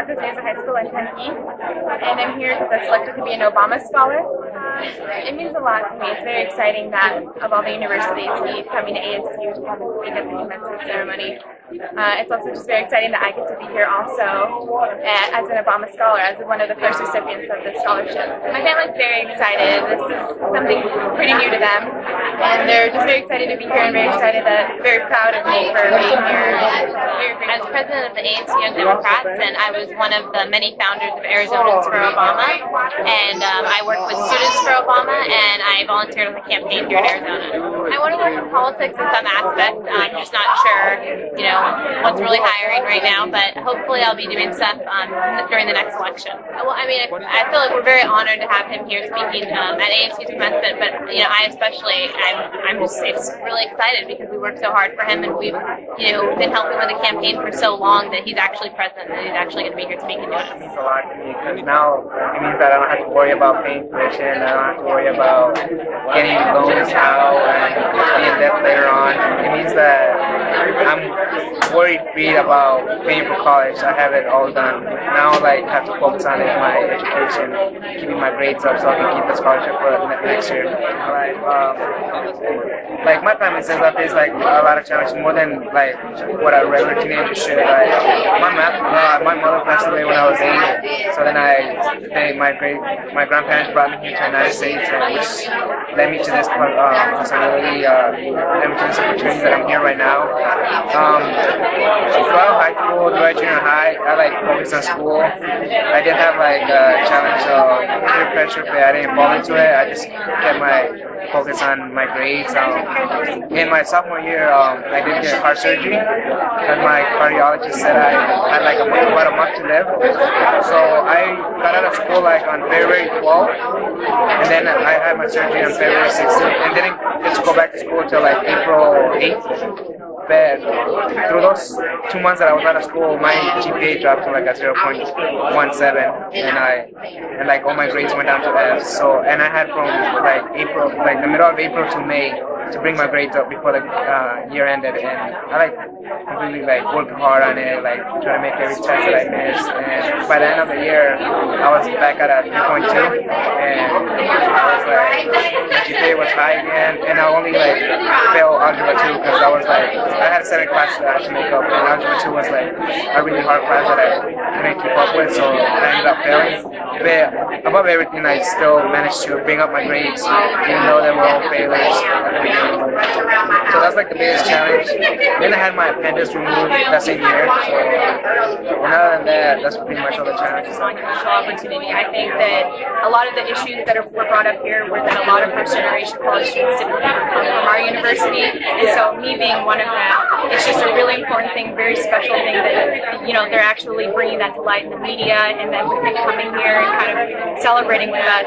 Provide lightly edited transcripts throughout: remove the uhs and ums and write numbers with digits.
Martha's Mesa High School in Tempe, and I'm here because I selected to be an Obama Scholar. It means a lot to me. It's very exciting that of all the universities, he's coming to ASU to come and speak at the commencement ceremony. It's also just very exciting that I get to be here also as an Obama Scholar, as one of the first recipients of this scholarship. My family's very excited. This is something pretty new to them, and they're just very excited to be here and very proud of me for being here. I was president of the ASU Young Democrats, and I was one of the many founders of Arizonans for Obama, and I worked with Students for Obama, and I volunteered on the campaign here in Arizona. I want to work in politics in some aspect. I'm just not sure, what's really hiring right now, but hopefully I'll be doing stuff during the next election. Well, I mean, I feel like we're very honored to have him here speaking at ASU's commencement, but I especially, I'm just really excited because we worked so hard for him, and we've been helping with the campaign for so long that he's actually president and he's actually going to be here speaking to us. It means a lot to me because now it means that I don't have to worry about paying tuition, I don't have to worry about getting loans now and being in debt later on. It means that I'm worry-free about paying for college. I have it all done. Now I have to focus on my education, keeping my grades up so I can keep the scholarship for next year. My family says I face a lot of challenges, more than what a regular teenager should. My mother passed away when I was 8, so then my grandparents brought me here to the United States, and which led me to this possibility, led me to this opportunity that I'm here right now. Throughout high school, throughout junior high, I focused on school. I didn't have a challenge of peer pressure, but I didn't fall into it. I just kept my focus on my grades. In my sophomore year, I did get heart surgery because my cardiologist said I had about a month to live. So I got out of school on February 12th, and then I had my surgery on February 16th, and didn't get to go back to school until April 8th. But through those 2 months that I was out of school, my GPA dropped to a 0.17, and all my grades went down to F. So, and I had from April, the middle of April to May to bring my grades up before the year ended, and I completely worked hard on it, trying to make every test that I missed. And by the end of the year, I was back at a 3.2, and I was my GPA was high again, and I only failed Algebra 2 because I had 7 classes that I had to make up, and Algebra 2 was a really hard class that I couldn't keep up with, so I ended up failing. But above everything, I still managed to bring up my grades, even though they were all failures. So that's the biggest challenge. Then I had my appendix removed that same year. So other than that, that's pretty much all the challenges. Opportunity. I think that a lot of the issues that were brought up here were that a lot of first generation college students didn't come from our university, and so me being one of them, it's just a really important thing, very special thing that they're actually bringing that to light in the media, and then we've been coming here and kind of celebrating with us.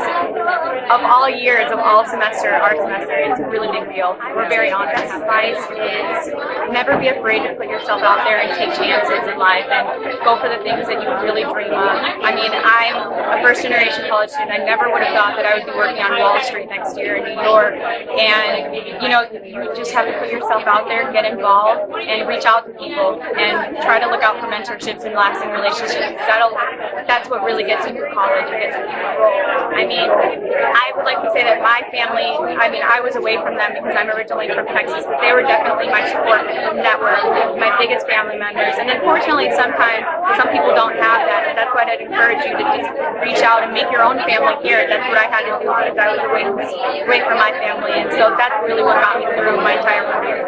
Of all years, of all semester, our semester, it's a really big deal. We're very honored. Advice is never be afraid to put yourself out there and take chances in life and go for the things that you really dream of. I mean, I'm a first generation college student. I never would have thought that I would be working on Wall Street next year in New York. And you just have to put yourself out there, get involved, and reach out to people and try to look out for mentorships and lasting relationships. That's what really gets you through college. It gets you through the role. I mean, I would like to say that my family, I was away from them because I'm originally from Texas, but they were definitely my support network, my biggest family members. And unfortunately, sometimes some people don't have that. And that's why I'd encourage you to just reach out and make your own family here. That's what I had to do because I was away from my family. And so that's really what got me through my entire career.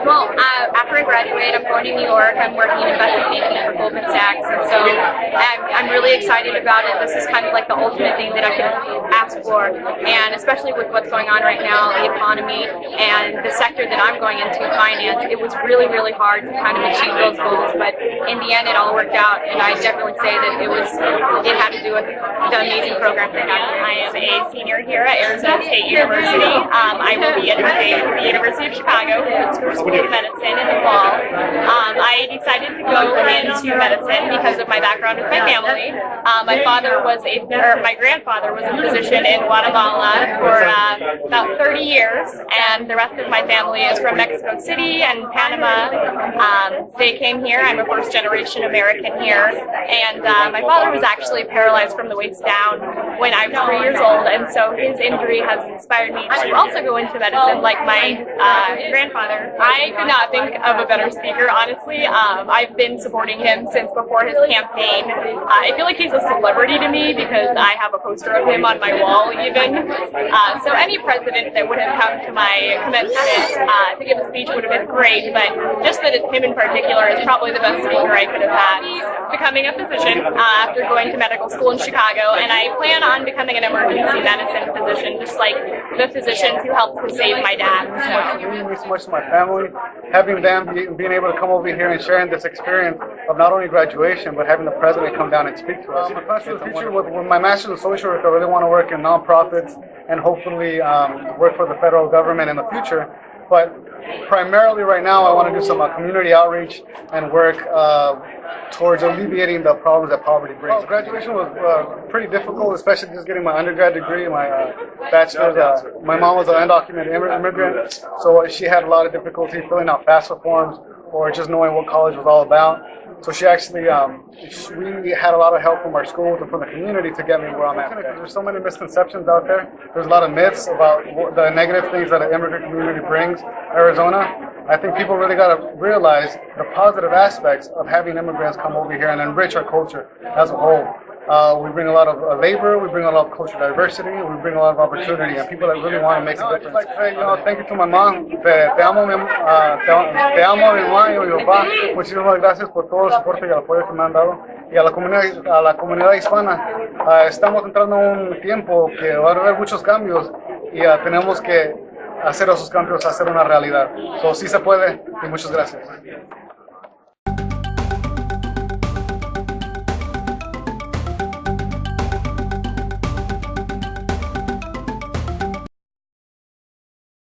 Well, after I graduate, I'm going to New York. I'm working in investment banking for Goldman Sachs. And so I'm really excited about it. This is kind of the ultimate thing that I could ask for. And especially with what's going on right now, the economy and the sector that I'm going into, finance, it was really, really hard to kind of achieve those goals. But in the end, it all worked out. And I definitely say that it had to do with the amazing program they have. I am a senior here at Arizona State University. I will be attending the University of Chicago School of Medicine in the fall. I decided to go into medicine because of of my background with my family. My grandfather was a physician in Guatemala for about 30 years, and the rest of my family is from Mexico City and Panama. They came here. I'm a first-generation American here, and my father was actually paralyzed from the waist down when I was 3 years old, and so his injury has inspired me to also go into medicine like my grandfather. I could not think of a better speaker, honestly. I've been supporting him since before his campaign. I feel like he's a celebrity to me because I have a poster of him on my wall even. So any president that would have come to my commencement to give a speech would have been great, but just that it's him in particular is probably the best speaker I could have had. He's becoming a physician after going to medical school in Chicago, and I plan on becoming an emergency medicine physician, just like the physicians who helped to save my dad. So. It means so much to my family. Having them being able to come over here and sharing this experience of not only graduation, but having the president come down and speak to us. My plans for the future, with my master's in social work, I really want to work in nonprofits and hopefully work for the federal government in the future. But primarily right now, I want to do some community outreach and work towards alleviating the problems that poverty brings. Graduation was pretty difficult, especially just getting my undergrad degree, my bachelor's. My mom was an undocumented immigrant, so she had a lot of difficulty filling out FAFSA forms or just knowing what college was all about. So she actually, we had a lot of help from our school and from the community to get me where I'm at. There's so many misconceptions out there. There's a lot of myths about the negative things that an immigrant community brings Arizona. I think people really got to realize the positive aspects of having immigrants come over here and enrich our culture as a whole. We bring a lot of labor, we bring a lot of cultural diversity, we bring a lot of opportunity, and people that really want to make a difference. Like, hey, thank you to my mom. Te amo, mi mamá y mi papá. Muchísimas gracias por todo el soporte y el apoyo que me han dado. Y a la comunidad hispana, estamos entrando a un tiempo que va a haber muchos cambios y tenemos que hacer esos cambios, hacer una realidad. So, sí se puede, y muchas gracias.